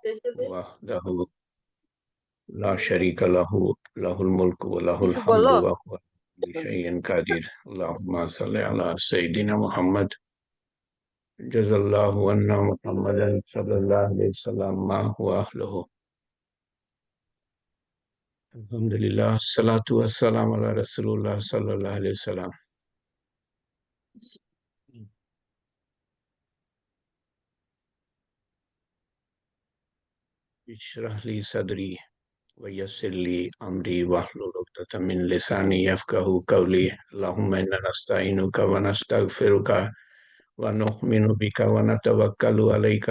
وحده لا شريك له له الملك وله কিছু الحمد বলো? وهو على كل شيء قدير اللهم صل على سيدنا محمد جزا الله أن محمدا صلى الله عليه وسلم ما هو أهله الحمد لله الصلاة والسلام على رسول الله صلى الله عليه وسلم اشرح لي صدري ويسر لي أمري واحلل عقدة من لساني يفقه قولي اللهم إنا نستعينك ونستغفرك ونؤمن بك ونتوكل عليك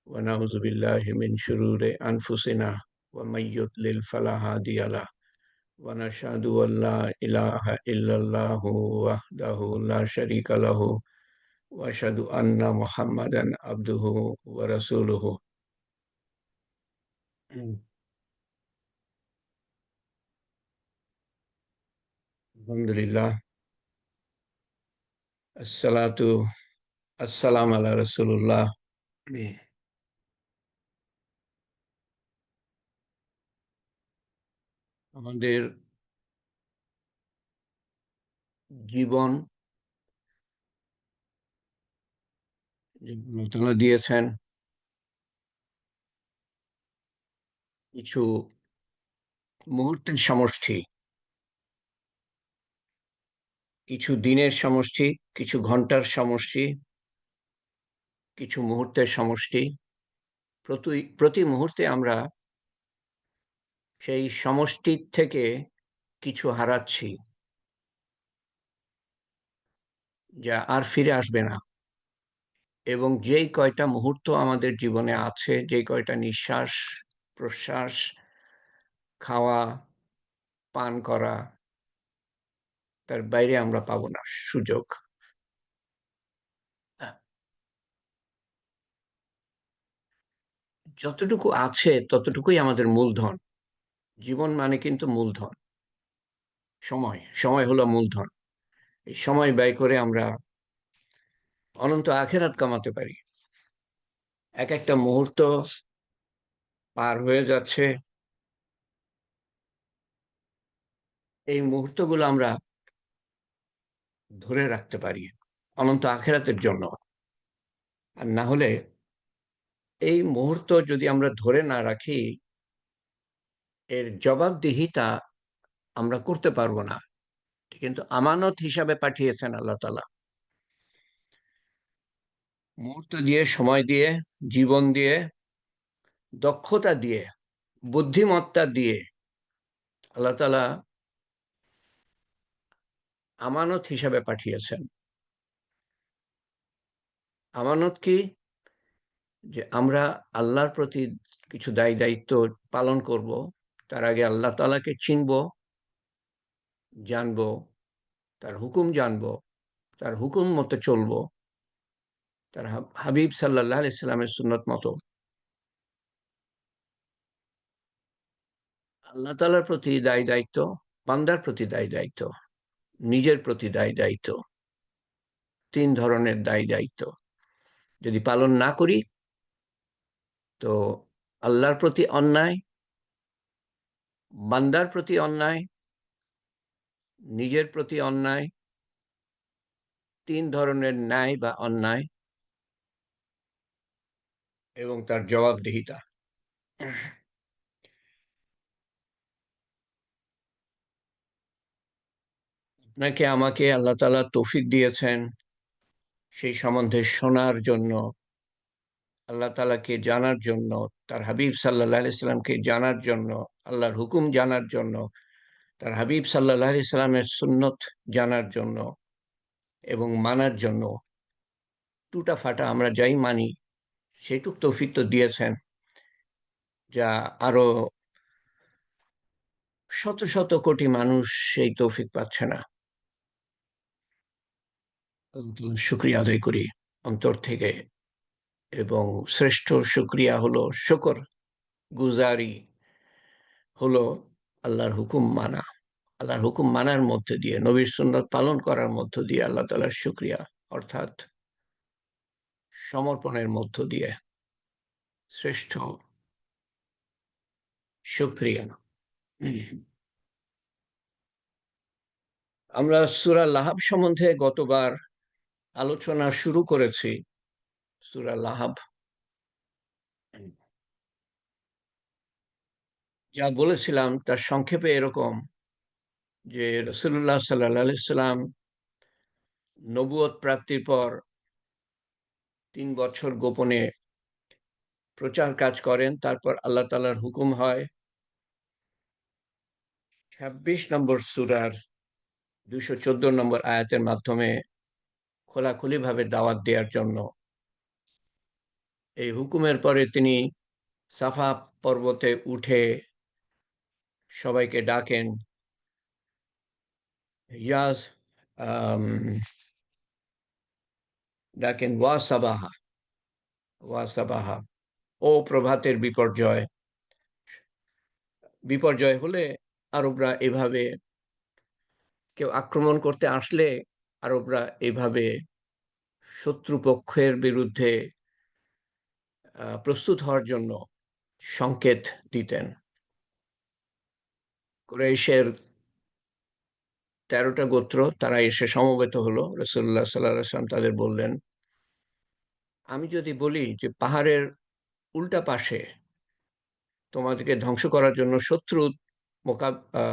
ونعوذ بالله من شرور أنفسنا ومن يضلل فلا هادي له ونشهد أن لا إله إلا الله وحده لا شريك له وأشهد أن محمدا عبده ورسوله الحمد لله الصلاة السلام على رسول الله আমাদের জীবন যে আল্লাহ তাআলা দিয়েছেন কিছু মুহূর্তের সমষ্টি, কিছু দিনের সমষ্টি, কিছু ঘন্টার সমষ্টি, কিছু মুহূর্তের সমষ্টি। প্রতি মুহূর্তে আমরা সেই সমষ্টির থেকে কিছু হারাচ্ছি, যা আর ফিরে আসবে না। এবং যেই কয়টা মুহূর্ত আমাদের জীবনে আছে, যেই কয়টা নিঃশ্বাস, প্রশ্বাস, খাওয়া, পান করা, তার বাইরে আমরা পাবো না সুযোগ। যতটুকু আছে ততটুকুই আমাদের মূলধন। জীবন মানে কিন্তু মূলধন। সময় হলো মূলধন। এই সময় ব্যয় করে আমরা অনন্ত আখিরাত কামাতে পারি। একটা মুহূর্ত পার হয়ে যাচ্ছে, এই মুহূর্তগুলো আমরা ধরে রাখতে পারি অনন্ত আখিরাতের জন্য। আর না হলে এই মুহূর্ত যদি আমরা ধরে না রাখি, এর জবাবদিহিতা আমরা করতে পারবো না। কিন্তু আমানত হিসাবে পাঠিয়েছেন আল্লাহ তাআলা। মুহূর্ত দিয়ে, সময় দিয়ে, জীবন দিয়ে, দক্ষতা দিয়ে, বুদ্ধিমত্তা দিয়ে আল্লাহ তাআলা আমানত হিসাবে পাঠিয়েছেন। আমানত কি? যে আমরা আল্লাহর প্রতি কিছু দায়িত্ব পালন করব। তার আগে আল্লাহ তাআলাকে চিনব, জানব, তার হুকুম জানব, তার হুকুম মতো চলব, তার হাবিব সাল্লাল্লাহু আলাইহি সাল্লামের সুন্নত মতো। আল্লাহ তাআলার প্রতি দায়িত্ব, বান্দার প্রতি দায়িত্ব, নিজের প্রতি দায়িত্ব। ৩ ধরনের দায়িত্ব। যদি পালন না করি তো আল্লাহর প্রতি অন্যায়, বান্দার প্রতি অন্যায়, নিজের প্রতি অন্যায়। ৩ ধরনের ন্যায় বা অন্যায় এবং তার জবাবদিহিতা। আপনাকে আমাকে আল্লাহ তাআলা তৌফিক দিয়েছেন সেই সম্বন্ধে শোনার জন্য, আল্লাহ তাআলাকে জানার জন্য, তার হাবিব সাল্লাল্লাহু আলাইহি সাল্লামকে জানার জন্য, আল্লাহর হুকুম জানার জন্য, তার হাবিব সাল্লাল্লাহু আলাইহি সাল্লামের সুন্নত জানার জন্য এবং মানার জন্য। টুটা ফাটা আমরা যাই মানি, সেইটুক তৌফিক তো দিয়েছেন, যা আরো শত শত কোটি মানুষ সেই তৌফিক পাচ্ছে না। শুকরিয়া আদায় করি অন্তর থেকে। এবং শ্রেষ্ঠ শুকরিয়া হলো, শুকর গুজারি হলো আল্লাহর হুকুম মানা। আল্লাহর হুকুম মানার মধ্যে দিয়ে, নবীর সুন্নত পালন করার মধ্য দিয়ে আল্লাহ তাআলার শুকরিয়া, অর্থাৎ সমর্পণের মধ্য দিয়ে। শ্রেষ্ঠ। শুকরিয়া। আমরা সূরা লাহাব সম্বন্ধে গতবার আলোচনা শুরু করেছি। সূরা লাহাব যা বলেছিলাম তার সংক্ষেপে এরকম যে রাসূলুল্লাহ সাল্লাল্লাহু আলাইহি সাল্লাম নবুয়ত প্রাপ্তির পর ৩ বছর গোপনে প্রচার কাজ করেন। তারপর আল্লাহ তাআলার হুকুম হয় ২৬ নম্বর সূরার ২১৪ নম্বর আয়াতের মাধ্যমে খোলাখুলিভাবে দাওয়াত দেওয়ার জন্য। এই হুকুমের পরে তিনি সাফা পর্বতে উঠে সবাইকে ডাকেন, ইয়াস আম ডাকেন ওয়া সাবাহা, ওয়া সাবাহা, ও প্রভাতের বিপর্যয়। বিপর্যয় হলে আরবরা এভাবে, কেউ আক্রমণ করতে আসলে আরবরা এভাবে শত্রুপক্ষের বিরুদ্ধে প্রস্তুত হওয়ার জন্য সংকেত দিতেন। কুরাইশের ১৩টা গোত্র তারা এসে সমবেত হলো। রাসূলুল্লাহ সাল্লাল্লাহু আলাইহি ওয়াসাল্লাম তাদের বললেন, আমি যদি বলি যে পাহাড়ের উল্টা পাশে তোমাদেরকে ধ্বংস করার জন্য শত্রু মোকা আ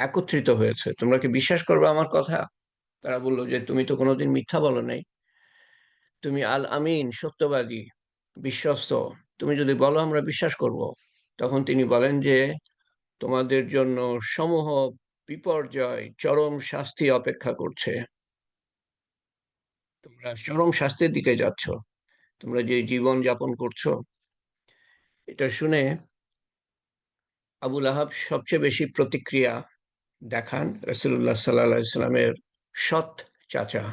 একত্রিত হয়েছে, তোমরা কি বিশ্বাস করবে আমার কথা? তারা বলল যে, তুমি তো কোনোদিন মিথ্যা বলো নাই। তুমি আল আমিন, সত্যবাদী, বিশ্বস্ত। তুমি যদি বলো আমরা বিশ্বাস করব। তখন তিনি বলেন যে, তোমাদের জন্য সমূহ বিপর্যয়, চরম শাস্তি অপেক্ষা করছে। তোমরা চরম শাস্তির দিকে যাচ্ছ। তোমরা যে জীবন যাপন করছো, এটা শুনে আবুল আহাব সবচেয়ে বেশি প্রতিক্রিয়া দেখান। রাসূলুল্লাহ সাল্লাল্লাহু আলাইহি সাল্লামের সৎ চাচা,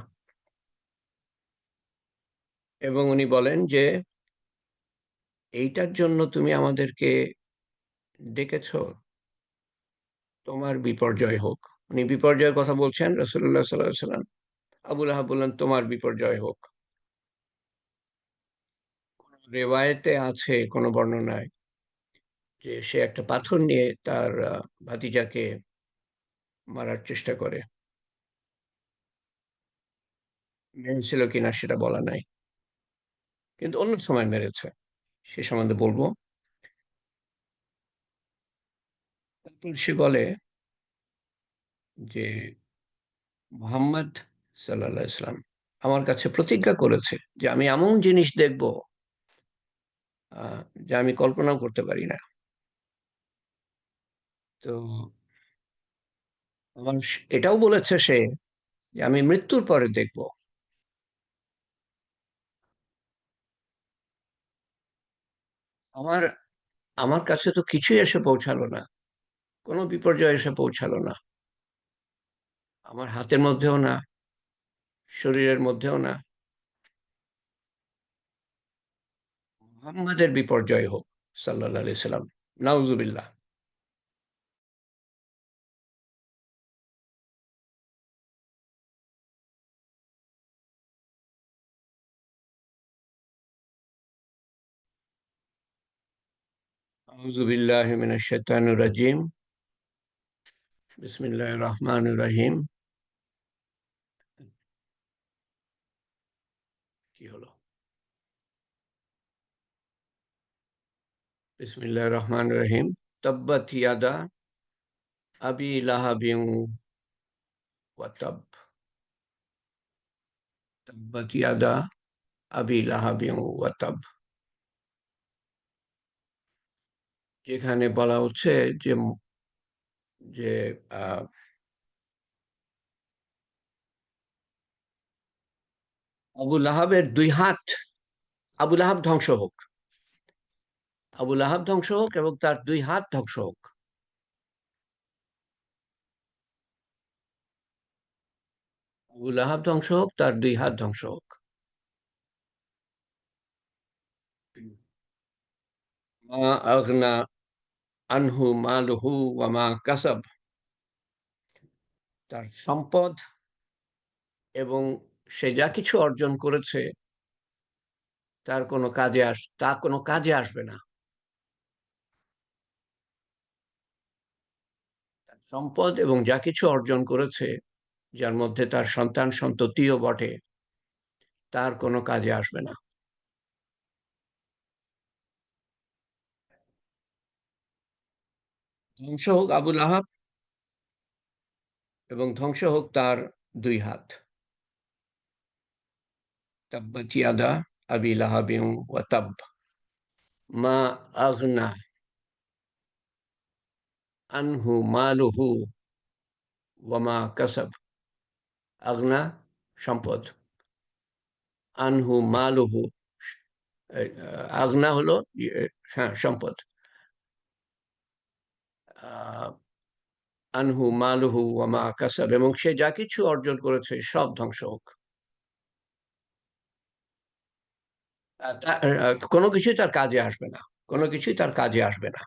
এবং উনি বলেন যে, এইটার জন্য তুমি আমাদেরকে ডেকেছো, তোমার বিপর্যয় হোক। উনি বিপর্যয়ের কথা বলছেন রাসূলুল্লাহ সাল্লাল্লাহু আলাইহি সাল্লাম। আবুল আহাব বললেন, তোমার বিপর্যয় হোক। কোন রেওয়ায়েতে আছে, কোন বর্ণনায়, যে সে একটা পাথর নিয়ে তার ভাতিজাকে মারার চেষ্টা করে। মেরেছিল কিনা সেটা বলা নাই। কিন্তু অন্য সময় মেরেছে। সে সম্বন্ধে বলব। তারপর সে বলে যে, মুহাম্মদ সাল্লাল্লাহু আলাইহি ওয়াসাল্লাম আমার কাছে প্রতিজ্ঞা করেছে যে আমি এমন জিনিস দেখব আ যা আমি কল্পনাও করতে পারি না। তো এবং এটাও বলেছে সে যে আমি মৃত্যুর পরে দেখব। আমার আমার কাছে তো কিছুই এসে পৌঁছালো না। কোন বিপর্যয় এসে পৌঁছালো না। আমার হাতের মধ্যেও না, শরীরের মধ্যেও না। মুহাম্মাদের বিপর্যয় হোক সাল্লাল্লাহু আলাইহি সাল্লাম। নাউজুবিল্লাহ। আউযু বিল্লাহি মিনাশ শাইতানির রাজিম। বিসমিল্লাহির রহমানির রহিম। কি হলো? বিসমিল্লাহির রহমানির রহিম। তাব্বাত ইয়াদা আবি লাহাবিন ওয়া তাব। তাব্বাত ইয়াদা আবি লাহাবিন ওয়া তাব। যেখানে বলা হচ্ছে যে যে আ আবু লাহাবের ২ হাত, আবু লাহাব ধ্বংস হোক। আবু লাহাব ধ্বংস হোক এবং তার ২ হাত ধ্বংস হোক। আবু লাহাব ধ্বংস হোক, তার ২ হাত ধ্বংস হোক। মা আগনা আনহু মালুহু ওয়া মা কাসাব। তার সম্পদ এবং সে যা কিছু অর্জন করেছে তা কোনো কাজে আসবে না। সম্পদ এবং যা কিছু অর্জন করেছে, যার মধ্যে তার সন্তান সন্ততিও বটে, তার কোনো কাজে আসবে না। ধ্বংস হোক আবুল আহাব, এবং ধ্বংস হোক তার দুই হাত। তাব্বাত ইয়াদা আবি লাহাবিন ওয়া তাব, মা আগনা আনহু মালুহু ওয়া মা কাসাব। আগনা সম্পদ, আনহু মালুহু আগনা হলো হ্যাঁ সম্পদ, আহ, আনহু মালুহু ওয়া মা কাসাব, এবং সে যা কিছু অর্জন করেছে সব ধ্বংস হোক। কোনো কিছুই তার কাজে আসবে না, কোনো কিছুই তার কাজে আসবে না।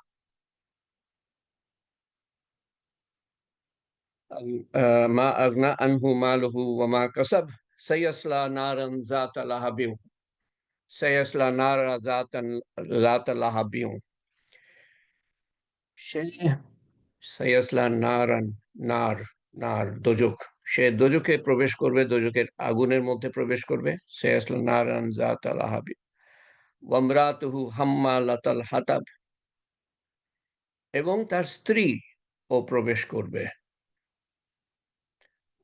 মা আগনা আনহু মালুহু ওয়া মা কাসাব, সায়াসলা নারান যাতা লাহাবিন, সায়াসলা নারা যাতা লাহাবিন। সে সায়াসলা নারান, নার, নার দোজক, সে দোজকে প্রবেশ করবে, দোজকের আগুনের মধ্যে প্রবেশ করবে। সায়াসলা নারান যাতা লাহাবিন ওয়ামরাতুহু হাম্মালাতাল হাতাব, এবং তার স্ত্রী ও প্রবেশ করবে।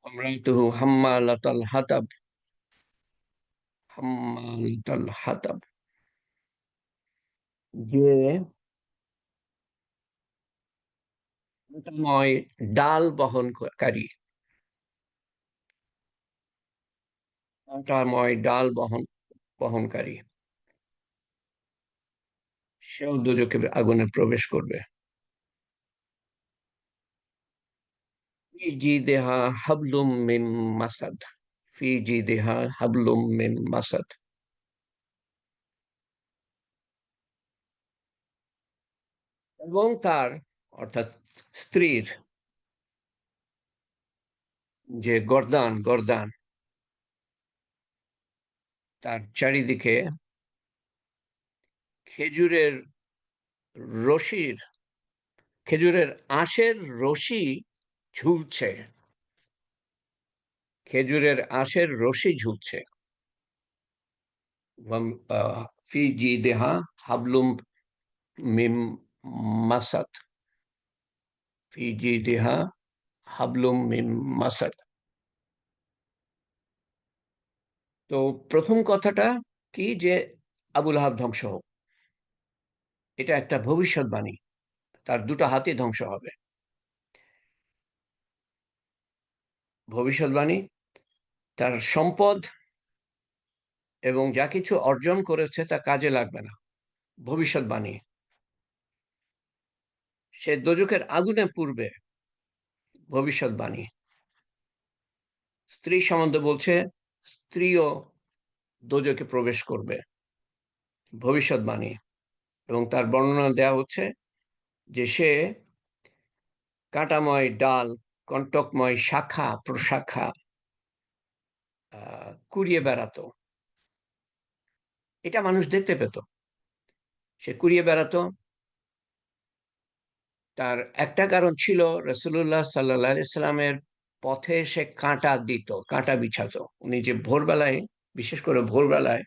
ওয়ামরাতুহু হাম্মালাতাল হাতাব, হাম্মালাতাল হাতাব, যে কাঁটাময় ডাল বহনকারী, কাঁটাময় ডাল বহনকারী, সেও দোজখের আগুনে প্রবেশ করবে। ফি জিদিহা হাবলুম মিন মাসাদ, ফি জিদিহা হাবলুম মিন মাসাদ, এবং তার অর্থাৎ স্ত্রীর যে গর্দান, গর্দান, তার চারিদিকে খেজুরের রশির, খেজুরের আঁশের রশি ঝুলছে, খেজুরের আঁশের রশি ঝুলছে। ফি জিদিহা হাবলুম মিম মাসাদ, ফি জিদিহা হাবলুম মিম মাসাদ। তো প্রথম কথাটা কি, যে আবুল আহাব ধ্বংস হোক, এটা একটা ভবিষ্যৎবাণী, তার দুটো হাতই ধ্বংস হবে। ভবিষ্যৎবাণী, তার সম্পদ এবং যা কিছু অর্জন করেছে তা কাজে লাগবে না। ভবিষ্যৎবাণী, সে দোজখের আগুনে পুড়বে। ভবিষ্যৎবাণী, স্ত্রী সম্বন্ধে বলছে স্ত্রীও দোজখে প্রবেশ করবে। ভবিষ্যৎবাণী, এবং তার বর্ণনা দেয়া হচ্ছে যে সে কাঁটাময় ডাল, কণ্টকময় শাখা প্রশাখা কুড়িয়ে বেড়াতো। এটা মানুষ দেখতে পেত, সে কুড়িয়ে বেড়াতো। তার একটা কারণ ছিল, রসুল্লাহ সাল্লাহ সাল্লামের পথে সে কাঁটা দিত, কাঁটা বিছাতো। উনি যে ভোরবেলায়, বিশেষ করে ভোরবেলায়,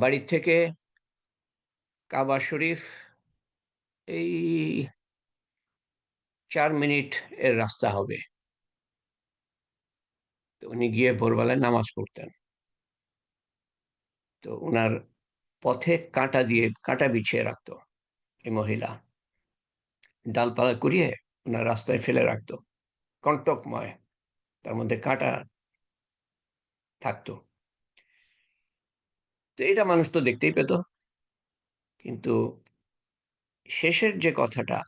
বাড়ির থেকে কাবা শরীফ এই 4 মিনিট এর রাস্তা হবে, তো উনি গিয়ে ভোরবেলায় নামাজ পড়তেন। তো ওনার পথে কাঁটা দিয়ে কাঁটা বিছিয়ে রাখতো এই মহিলা, ডালপালা কুড়িয়ে ওনার রাস্তায় ফেলে রাখতো, কণ্টকময়, তার মধ্যে কাঁটা থাকতো। তো এটা মানুষ তো দেখতেই পেত। কিন্তু শেষের যে কথাটা,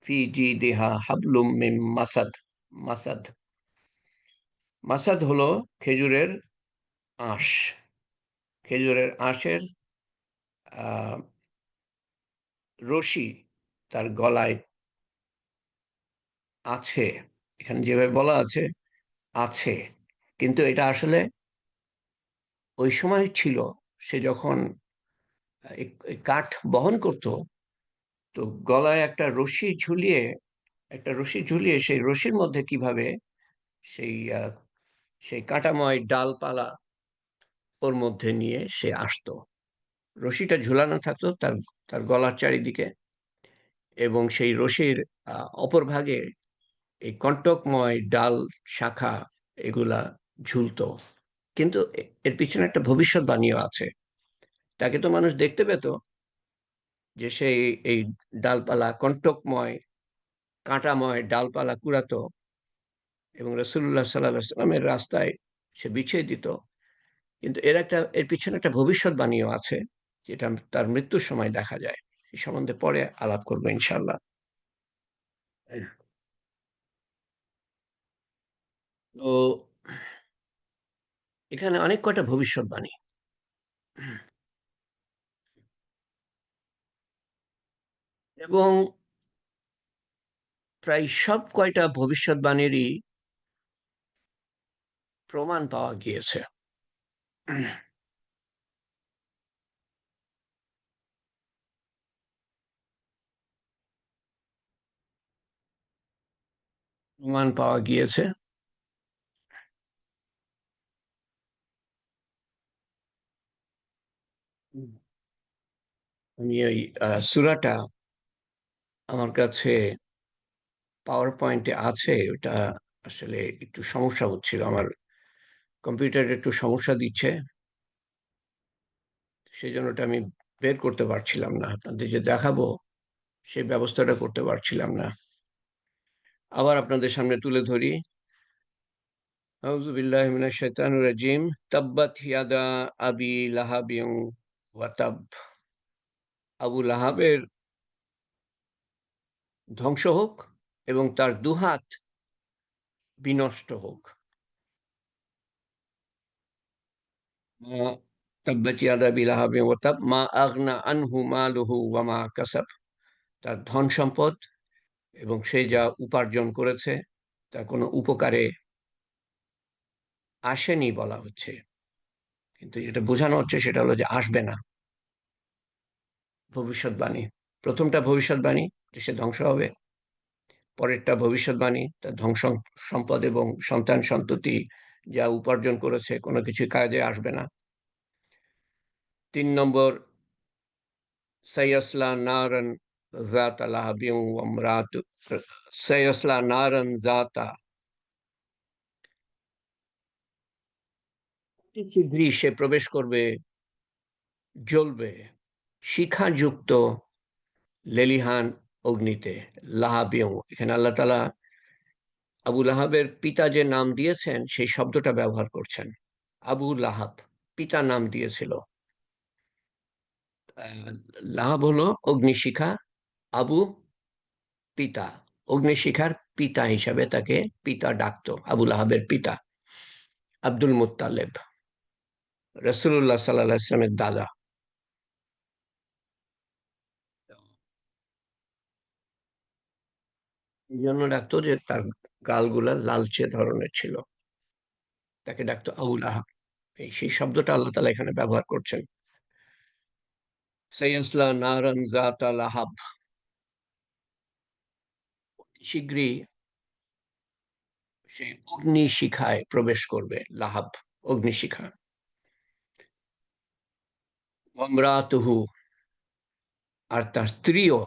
ফি জি দেহা হাবলুম মিন মাসাদ, মাসাদ, মাসাদ হলো খেজুরের আঁশ, খেজুরের আঁশের আহ, রশি তার গলায় আছে। এখানে যেভাবে বলা আছে, আছে, কিন্তু এটা আসলে ওই সময় ছিল, সে যখন এই কাঠ বহন করত, তো গলায় একটা রশি ঝুলিয়ে সেই রশির মধ্যে কিভাবে সেই সেই কাঁটাময় ডালপালা ওর মধ্যে নিয়ে সে আসতো। রশিটা ঝুলানো থাকতো তার তার গলার চারিদিকে, এবং সেই রশির অপর ভাগে এই কণ্টকময় ডাল, শাখা এগুলা ঝুলতো। কিন্তু এর পিছনে একটা ভবিষ্যৎবাণীও আছে। তাকে তো মানুষ দেখতে পেত যে সেই এই ডালপালা, কণ্টকময় কাঁটাময় ডালপালা কুড়াতো এবং রসুল্লাহ সাল্লাহ সাল্লামের রাস্তায় সে বিছিয়ে দিত। কিন্তু এর পিছনে একটা ভবিষ্যৎবাণীও আছে, যেটা তার মৃত্যুর সময় দেখা যায়। এই সম্বন্ধে পরে আলাপ করবো ইনশাল্লাহ। তো এখানে অনেক কয়টা ভবিষ্যৎবাণী, এবং প্রায় সব কয়টা ভবিষ্যৎবাণীরই প্রমাণ পাওয়া গিয়েছে। প্রমাণ পাওয়া গিয়েছে। আমি ওই সূরাটা আমার কাছে পাওয়ার পয়েন্টে আছে, ওটা আসলে একটু সমস্যা হচ্ছিল, আমার কম্পিউটারে একটু সমস্যা দিচ্ছে, সেই জন্য ওটা আমি বের করতে পারছিলাম না, আপনাদের যে দেখাবো সেই ব্যবস্থাটা করতে পারছিলাম না। আবার আপনাদের সামনে তুলে ধরি। আউযু বিল্লাহি মিনাশ শাইতানির রাজিম। তাব্বাত ইয়াদা আবি লাহাবিন ওয়া তাব। আবু লাহাবের ধ্বংস হোক এবং তার দুহাত বিনষ্ট হোক। মা তাব্বাত ইয়াদা আবি লাহাবিন ওয়া তাব মা আগনা আনহু মালুহু ওয়া মা কাসাব। তার ধন সম্পদ এবং সে যা উপার্জন করেছে তা কোনো উপকারে আসেনি বলা হচ্ছে, কিন্তু যেটা বোঝানো হচ্ছে সেটা হলো যে আসবে না। ভবিষ্যৎবাণী, প্রথমটা ভবিষ্যৎবাণী যে সে ধ্বংস হবে, পরেরটা ভবিষ্যৎবাণী তার ধ্বংস, সম্পদ এবং সন্তান সন্ততি যা উপার্জন করেছে কোনো কিছু কাজে আসবে না। 3 নম্বর, সাইয়াসলা নারান জাতা লাহাবিন ওয়া ইমরাতু, সাইয়াসলা নারান জাতা, অতি শীঘ্রই সে প্রবেশ করবে, জ্বলবে শিখাযুক্ত লেলিহান অগ্নিতে। লাহাবিউ, এখানে আল্লাহ তাআলা আবু লাহাবের পিতা যে নাম দিয়েছেন সেই শব্দটা ব্যবহার করছেন। আবু লাহাব পিতা নাম দিয়েছিল। আহ, লাহাব হলো অগ্নিশিখা, আবু পিতা, অগ্নিশিখার পিতা হিসাবে তাকে পিতা ডাকতো, আবু লাহাবের পিতা আব্দুল মুত্তালেব, রাসূলুল্লাহ সাল্লাল্লাহু আলাইহি ওয়াসাল্লামের দাদা। এই জন্য ডাকতো যে তার গালগুলা লালচে ধরনের ছিল, তাকে ডাকতো আবু লাহাব। এই সেই শব্দটা আল্লাহ তাআলা এখানে ব্যবহার করছেন। সাইয়াসলা নারান যাতা লাহাব, শীঘ্রই সে অগ্নিশিখায় প্রবেশ করবে। লাহাব অগ্নিশিখা। ওয়ামরাতুহু, আর তার স্ত্রীও,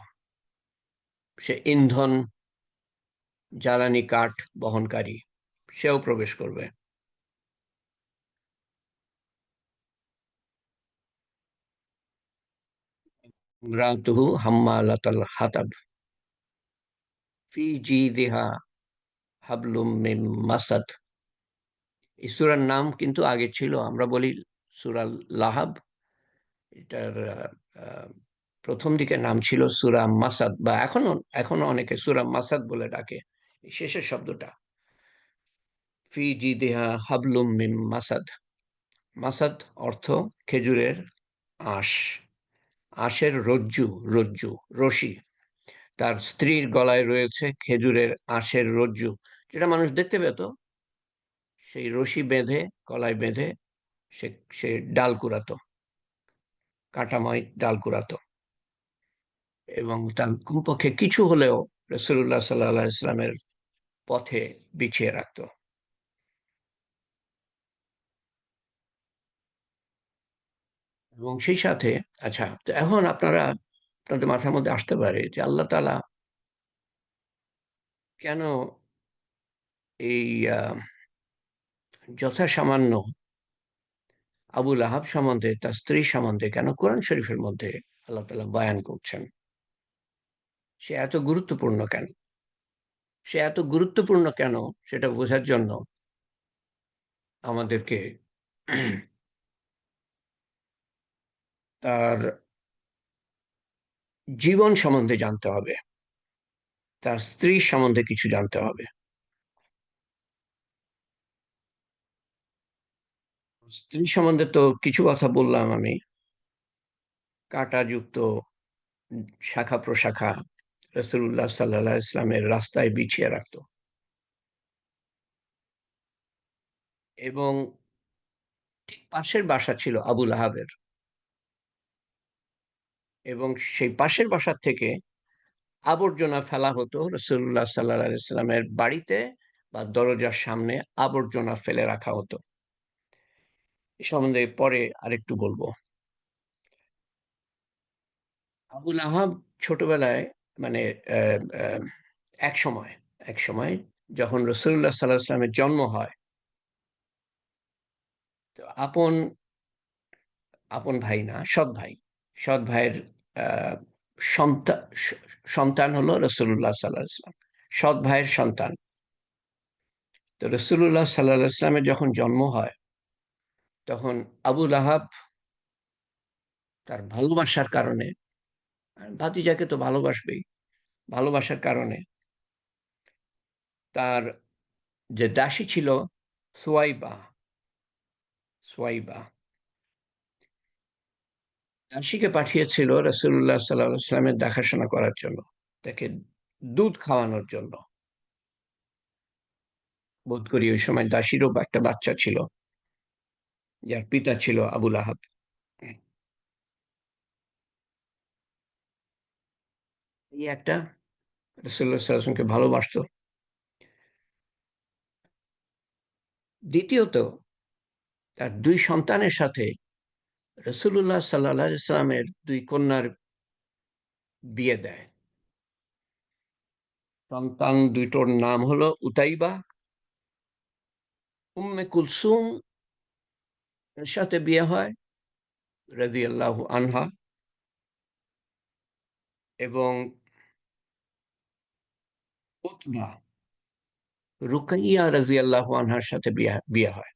সে ইন্ধন, জ্বালানি কাঠ বহনকারী, সেও প্রবেশ করবে। ইমরাতুহু হাম্মালাতাল হাতাব ফি জিদিহা হাবলুম মিন মাসাদ। এই সূরার নাম কিন্তু আগে ছিল, আমরা বলি সূরা লাহাব, এটার আহ, প্রথম দিকে নাম ছিল সূরা মাসাদ, বা এখনো এখনো অনেকে সূরা মাসাদ বলে ডাকে এই শেষের শব্দটা। ফি জিদিহা হাবলুম মিন মাসাদ। মাসাদ অর্থ খেজুরের আঁশ, আঁশের রজ্জু, রজ্জু, রশি। তার স্ত্রীর গলায় রয়েছে খেজুরের আঁশের রজ্জু, যেটা মানুষ দেখতে পেত। সেই রশি বেঁধে, গলায় বেঁধে সে সে ডাল কুড়াতো। কাঁটাময় ডাল কুড়াতো, এবং তার কমপক্ষে কিছু হলেও রসুল্লাহ সাল্লাহ ইসলামের পথে বিছিয়ে রাখতো। এবং সেই সাথে, আচ্ছা, তো এখন আপনাদের মাথার মধ্যে আসতে পারে যে আল্লাহ তাআলা কেন এই যথাসামান্য আবুল আহাব সম্বন্ধে, তার স্ত্রী সম্বন্ধে কেন কোরআন শরীফের মধ্যে আল্লাহ তাআলা বয়ান করছেন? সে এত গুরুত্বপূর্ণ কেন? সে এত গুরুত্বপূর্ণ কেন সেটা বোঝার জন্য আমাদেরকে তার জীবন সম্বন্ধে জানতে হবে, তার স্ত্রী সম্বন্ধে কিছু জানতে হবে। স্ত্রী সম্বন্ধে তো কিছু কথা বললাম আমি, কাঁটাযুক্ত শাখা প্রশাখা রাসূলুল্লাহ সাল্লাল্লাহু আলাইহি ইসলামের রাস্তায় বিছিয়ে রাখতো, এবং ঠিক পাশের বাসা ছিল আবুল আহাবের, এবং সেই পাশের বাসার থেকে আবর্জনা ফেলা হতো রাসূলুল্লাহ সাল্লাল্লাহু আলাইহি সাল্লামের বাড়িতে, বা দরজার সামনে আবর্জনা ফেলে রাখা হতো। এ সম্বন্ধে পরে আরেকটু বলবো। আবুল আহাব ছোটবেলায়, মানে আহ, আহ, এক সময় এক সময় যখন রসুল্লাহ সাল্লাহ সাল্লামের জন্ম হয়, তো আপন আপন ভাই না, সৎ ভাই, সৎ ভাইয়ের আহ, সন্তান সন্তান হলো রসুল্লাহ সাল্লাহ সাল্লাম, সৎ ভাইয়ের সন্তান। তো রসুল্লাহ সাল্লাহ সাল্লামের যখন জন্ম হয়, তখন আবুল আহাব তার ভালোবাসার কারণে, ভাতিজাকে তো ভালোবাসবেই, ভালোবাসার কারণে তার যে দাসী ছিল সুয়াইবা, সোয়াইবা দাসীকে পাঠিয়েছিল রাসূলুল্লাহ সাল্লাল্লাহু আলাইহি ওয়াসাল্লামের দেখাশোনা করার জন্য, তাকে দুধ খাওয়ানোর জন্য। বোধ করি ওই সময় দাসীরও একটা বাচ্চা ছিল, যার পিতা ছিল আবুল আহাব। এই একটা রাসূলুল্লাহ সাল্লাল্লাহু আলাইহি ওয়াসাল্লামকে ভালোবাসতো। দ্বিতীয়ত, তার দুই সন্তানের সাথে রাসূলুল্লাহ সাল্লাল্লাহু আলাইহি ওয়াসাল্লামের দুই কন্যার বিয়ে দেয়। সন্তান দুইটোর নাম হলো উতাইবা, উম্মে কুলসুম এর সাথে বিয়ে হয় রাদিয়াল্লাহু আনহা, এবং উতবা, রুকাইয়া রাদিয়াল্লাহু আনহার সাথে বিয়ে বিয়ে হয়।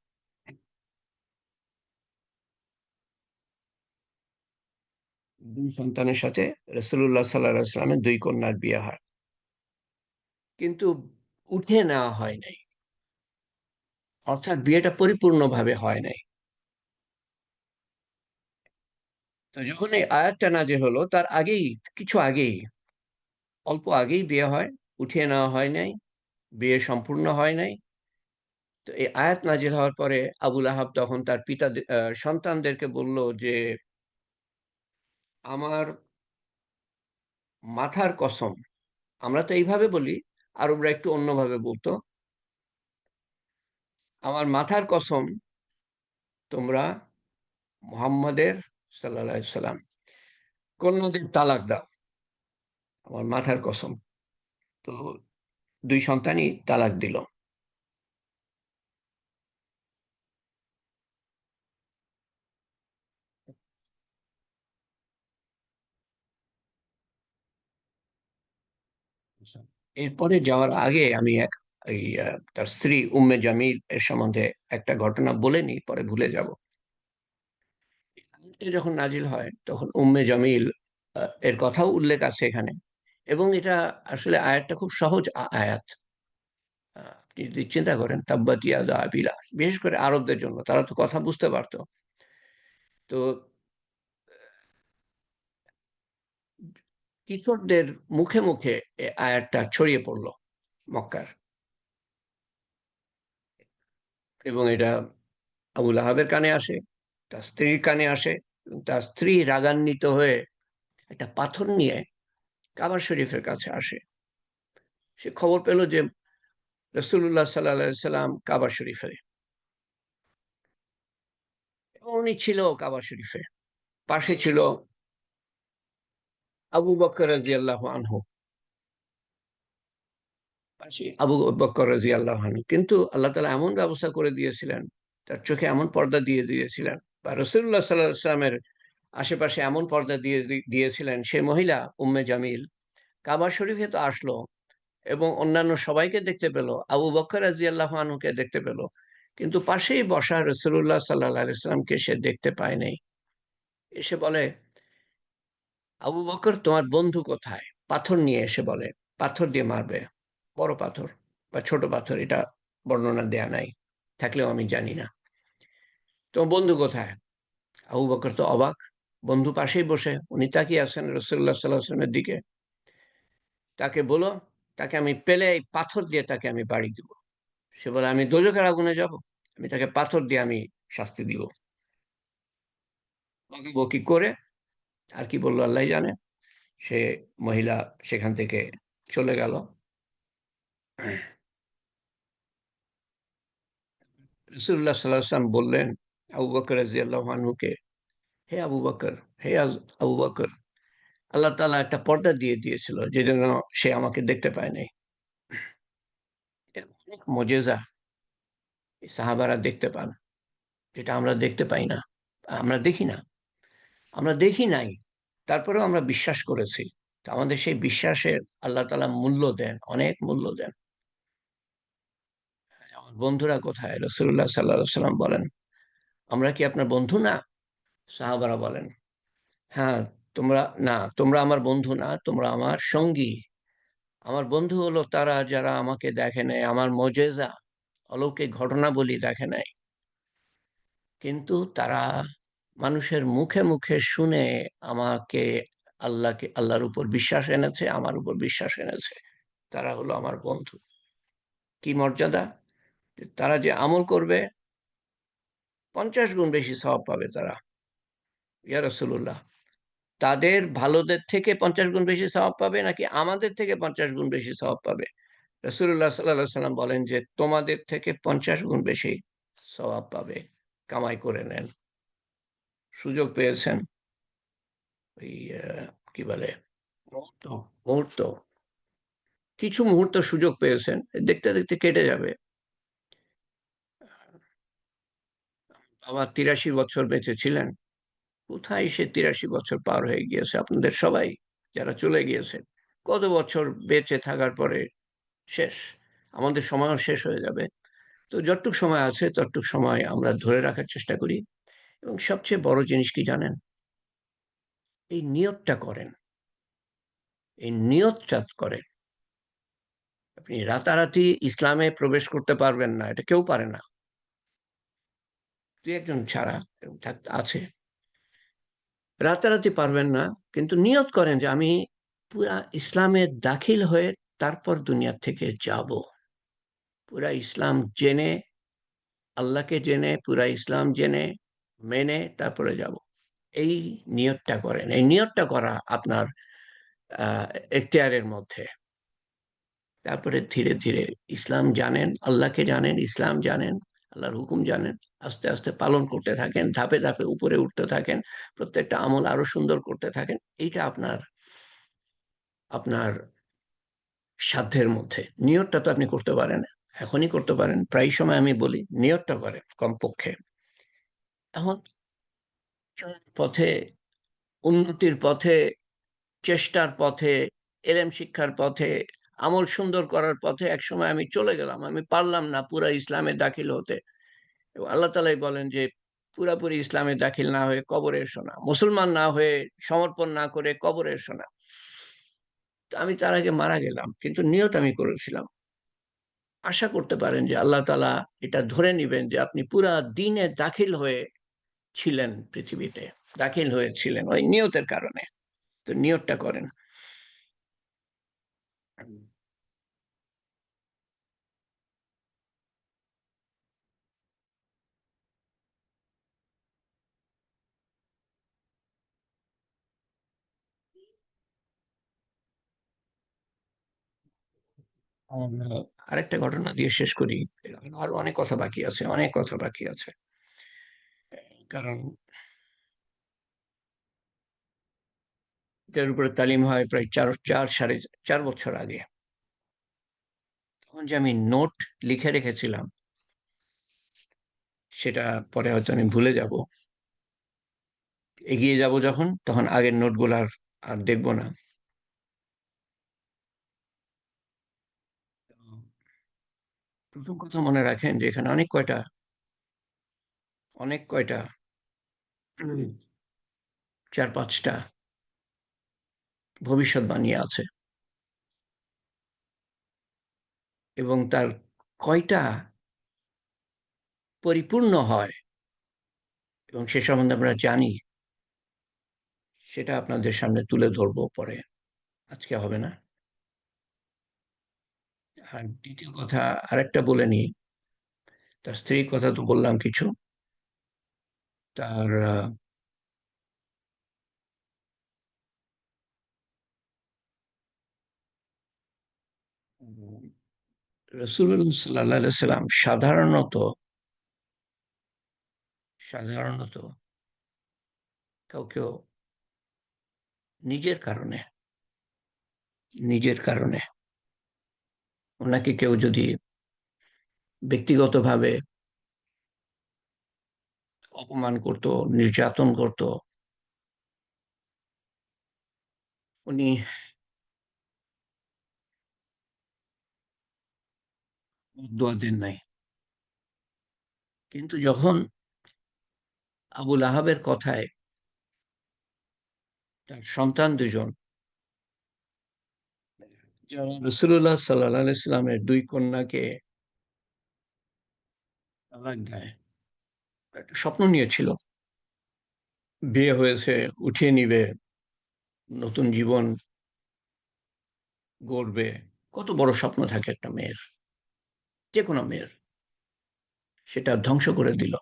দুই সন্তানের সাথে রাসূলুল্লাহ সাল্লাল্লাহু আলাইহি ওয়াসাল্লামের দুই কন্যার বিয়ে হয়, কিন্তু উঠে নেওয়া হয় নাই, অর্থাৎ বিয়েটা পরিপূর্ণভাবে হয় নাই। তো যখন এই আয়াতটা নাযিল হলো, তার আগেই, কিছু আগেই, অল্প আগেই বিয়ে হয়, উঠিয়ে নেওয়া হয় নাই, বিয়ে সম্পূর্ণ হয় নাই। তো এই আয়াত নাযিল হওয়ার পরে আবুল আহাব তখন তার সন্তানদেরকে বলল যে, আমার মাথার কসম, আমরা তো এইভাবে বলি, আরবরা একটু অন্যভাবে বলতো, আমার মাথার কসম, তোমরা মুহাম্মাদের সাল্লাল্লাহু আলাইহি সাল্লাম কন্যাদের তালাক দাও, আমার মাথার কসম। তো দুই সন্তানই তালাক দিল। আচ্ছা। এরপরে যাওয়ার আগে আমি তার স্ত্রী উম্মে জামিল এর সম্বন্ধে একটা ঘটনা বলে নি, পরে ভুলে যাব। আয়াতটা যখন নাজিল হয় তখন উম্মে জামিল এর কথাও উল্লেখ আছে এখানে, এবং এটা আসলে আয়াতটা খুব সহজ আয়াত। আপনি যদি চিন্তা করেন, তাব্বাত ইয়াদা আবি লাহাব, বিশেষ করে আরবদের জন্য, তারা তো কথা বুঝতে পারতো। তো কিশোরদের মুখে মুখে এই আয়াতটা ছড়িয়ে পড়লো মক্কার, এবং এটা আবুল আহাবের কানে আসে, তার স্ত্রীর কানে আসে, তার স্ত্রী রাগান্বিত হয়ে একটা পাথর নিয়ে কাবা শরীফের কাছে আসে। সে খবর পেল যে রসুল্লাহ সাল্লাহ সাল্লাম কাবা শরীফে, এবং উনি ছিল কাবা শরীফে। পাশে ছিল আবু বকর রাদিয়াল্লাহু আনহু, পাশে আবু বকর রাদিয়াল্লাহু আনহু। কিন্তু আল্লাহ তাআলা এমন ব্যবস্থা করে দিয়েছিলেন, তার চোখে এমন পর্দা দিয়ে দিয়েছিলেন, বা রসুল্লাহ সাল্লাহ সাল্লামের আশেপাশে এমন পর্দা দিয়েছিলেন, সে মহিলা উম্মে জামিল কাবা শরীফে তো আসলো, এবং অন্যান্য সবাইকে দেখতে পেল, আবু বকর রাদিয়াল্লাহু আনহুকে দেখতে পেল, কিন্তু পাশেই বসা রসুল্লাহ সাল্লাহ আলাইসাল্লামকে সে দেখতে পায় নাই। এসে বলে, আবু বকর তোমার বন্ধু কোথায়? পাথর নিয়ে এসে বলে, পাথর দিয়ে মারবে, বড় পাথর বা ছোট পাথর এটা বর্ণনা দেয়া নাই, থাকলেও আমি জানি না। তোমার বন্ধু কোথায়? আবু বকর তো অবাক, বন্ধু পাশেই বসে, উনি তাকিয়ে আছেন রসুল্লাহ সাল্লাহ আসলামের দিকে। তাকে বলো, তাকে আমি পেলে এই পাথর দিয়ে তাকে আমি বাড়ি দিব। সে বলে, আমি দোজখের আগুনে যাব? আমি তাকে পাথর দিয়ে আমি শাস্তি দিব? বকি করে আর কি বললো আল্লাহ জানে। সে মহিলা সেখান থেকে চলে গেল। রাসূলুল্লাহ সাল্লাল্লাহু আলাইহি ওয়াসাল্লাম বললেন আবু বকর রাদিয়াল্লাহু আনহুকে, হে আবু বকর, হে আবু বকর, আল্লাহ তাআলা একটা পর্দা দিয়ে দিয়েছিল যে জন্য সে আমাকে দেখতে পায় নাই। এর অনেক মুজিজা এই সাহাবারা দেখতে পান, যেটা আমরা দেখতে পাই না, আমরা দেখি না, আমরা দেখি নাই, তারপরেও আমরা বিশ্বাস করেছি। তো আমাদের সেই বিশ্বাসের আল্লাহ তাআলা মূল্য দেন, অনেক মূল্য দেন। আমার বন্ধুরা কোথায়? রাসূলুল্লাহ সাল্লাল্লাহু আলাইহি ওয়াসাল্লাম বলেন, আমরা কি আপনার বন্ধু না? সাহাবারা বলেন, হ্যাঁ, তোমরা না, তোমরা আমার বন্ধু না, তোমরা আমার সঙ্গী। আমার বন্ধু হলো তারা যারা আমাকে দেখে নাই, আমার মোজেজা অলৌকিক ঘটনাবলী দেখে নাই, কিন্তু তারা মানুষের মুখে মুখে শুনে আমাকে, আল্লাহর উপর বিশ্বাস এনেছে, আমার উপর বিশ্বাস এনেছে। তারা হলো আমার বন্ধু। কি মর্যাদা! তারা যে আমল করবে 50 গুণ বেশি সওয়াব পাবে তারা। ইয়া রাসূলুল্লাহ, তাদের ভালোদের থেকে 50 গুণ বেশি সওয়াব পাবে, নাকি আমাদের থেকে 50 গুণ বেশি সওয়াব পাবে? রাসূলুল্লাহ সাল্লাল্লাহু আলাইহি সাল্লাম বলেন যে তোমাদের থেকে 50 গুণ বেশি সওয়াব পাবে। কামাই করে নেন, সুযোগ পেয়েছেন, ওই কি বলে, মুহূর্ত, মুহূর্ত, কিছু মুহূর্ত সুযোগ পেয়েছেন, দেখতে দেখতে কেটে যাবে। বাবা 83 বছর বেঁচে ছিলেন, কোথায় সে 83 বছর পার হয়ে গিয়েছে? আপনাদের সবাই যারা চলে গিয়েছেন, কত বছর বেঁচে থাকার পরে শেষ, আমাদের সময়ও শেষ হয়ে যাবে। তো যতটুক সময় আছে ততটুক সময় আমরা ধরে রাখার চেষ্টা করি, এবং সবচেয়ে বড় জিনিস কি জানেন? এই নিয়তটা করেন, এই নিয়তটা করেন। আপনি রাতারাতি ইসলামে প্রবেশ করতে পারবেন না, এটা কেউ পারে না, দুই একজন ছাড়া, এরকম আছে। রাতারাতি পারবেন না, কিন্তু নিয়ত করেন যে আমি পুরা ইসলামে দাখিল হয়ে তারপর দুনিয়া থেকে যাব, পুরা ইসলাম জেনে, আল্লাহকে জেনে, পুরা ইসলাম জেনে মেনে তারপরে যাব। এই নিয়তটা করেন, এই নিয়তটা করা আপনার আহ এখতিয়ারের মধ্যে। তারপরে ধীরে ধীরে ইসলাম জানেন, আল্লাহকে জানেন, ইসলাম জানেন, আল্লাহর হুকুম জানেন, আস্তে আস্তে পালন করতে থাকেন, ধাপে ধাপে উপরে উঠতে থাকেন, প্রত্যেকটা আমল আরো সুন্দর করতে থাকেন। এইটা আপনার আপনার সাধ্যের মধ্যে। নিয়তটা তো আপনি করতে পারেন, এখনই করতে পারেন, প্রায় সময় আমি বলি নিয়তটা করেন কমপক্ষে। এখন চলার পথে, উন্নতির পথে, চেষ্টার পথে, এলেম শিক্ষার পথে, আমল সুন্দর করার পথে একসময় আমি চলে গেলাম, আমি পারলাম না পুরা ইসলামে দাখিল হতে, এবং আল্লাহ তালাই বলেন যে পুরাপুরি ইসলামে দাখিল না হয়ে কবরে এসো না, মুসলমান না হয়ে সমর্পণ না করে কবরে এসো না। তো আমি তার আগে মারা গেলাম, কিন্তু নিয়ত আমি করেছিলাম। আশা করতে পারেন যে আল্লাহ তালা এটা ধরে নিবেন যে আপনি পুরা দিনে দাখিল হয়ে ছিলেন পৃথিবীতে, দাখিল হয়েছিলেন ওই নিয়তের কারণে। তো নিয়তটা করেন। আমরা আরেকটা ঘটনা দিয়ে শেষ করি। আরো অনেক কথা বাকি আছে, অনেক কথা বাকি আছে। কারণ এটার উপরে তালিম হয় প্রায় 4 4 সাড়ে 4 বছর আগে। তখন যে আমি নোট লিখে রেখেছিলাম, সেটা পরে হয়তো আমি ভুলে যাব। এগিয়ে যাব যখন, তখন আগের নোটগুলো আর দেখব না। প্রথম কথা মনে রাখেন যে এখানে অনেক কয়টা 4 5টা ভবিষ্যৎবাণী আছে, এবং তার কয়টা পরিপূর্ণ হয় এবং সে সম্বন্ধে আমরা জানি, সেটা আপনাদের সামনে তুলে ধরবো পরে। আজকে হবে না। আর দ্বিতীয় কথা আরেকটা বলে নিই। তার স্ত্রীর কথা তো বললাম কিছু। তার রসুল্লাহ সাল্লাহ সাল্লাম সাধারণত কাউকে নিজের কারণে নিজের কারণে ওনাকে কেউ যদি ব্যক্তিগতভাবে অপমান করত, নির্যাতন করত, উনি দোয়া দেন নাই। কিন্তু যখন আবুল আহাবের কথায় তার সন্তান দুজন, যারা রসুল্লাহ সাল্লাহ ইসলামের 2 কন্যাকে তালাক দেয়, একটা স্বপ্ন নিয়েছিল, বিয়ে হয়েছে, উঠিয়ে নিবে, নতুন জীবন গড়বে। কত বড় স্বপ্ন থাকে একটা মেয়ের, যে কোনো মেয়ের। সেটা ধ্বংস করে দিল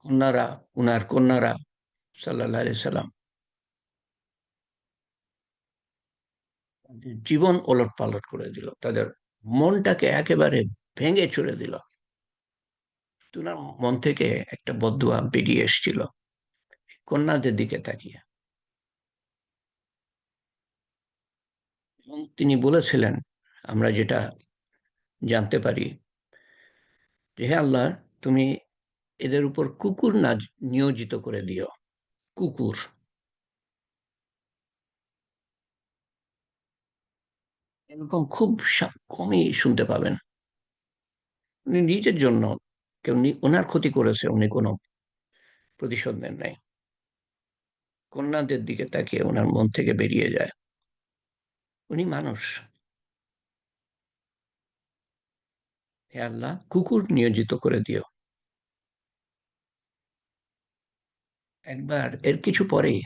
কন্যারা, উনার কন্যারা, সাল্লাহ সাল্লাম। জীবন ওলট পালট করে দিল, তাদের মনটাকে একেবারে ভেঙে চুরে দিল। উনার মন থেকে একটা বদদুয়া বেরিয়ে এসেছিল কন্যাদের দিকে তাকিয়ে, এবং তিনি বলেছিলেন, আমরা যেটা জানতে পারি, যে হে আল্লাহ, তুমি এদের উপর কুকুর নিয়োজিত করে দিও। কুকুর। এরকম খুব কমই শুনতে পাবেন। উনি নিজের জন্য, কেউ ওনার ক্ষতি করেছে, উনি কোনো প্রতিশোধ নেন নাই। কন্যাদের দিকে তাকিয়ে ওনার মন থেকে বেরিয়ে যায়, উনি মানুষ। হে আল্লাহ, কুকুর নিয়োজিত করে দিও। একবার এর কিছু পরেই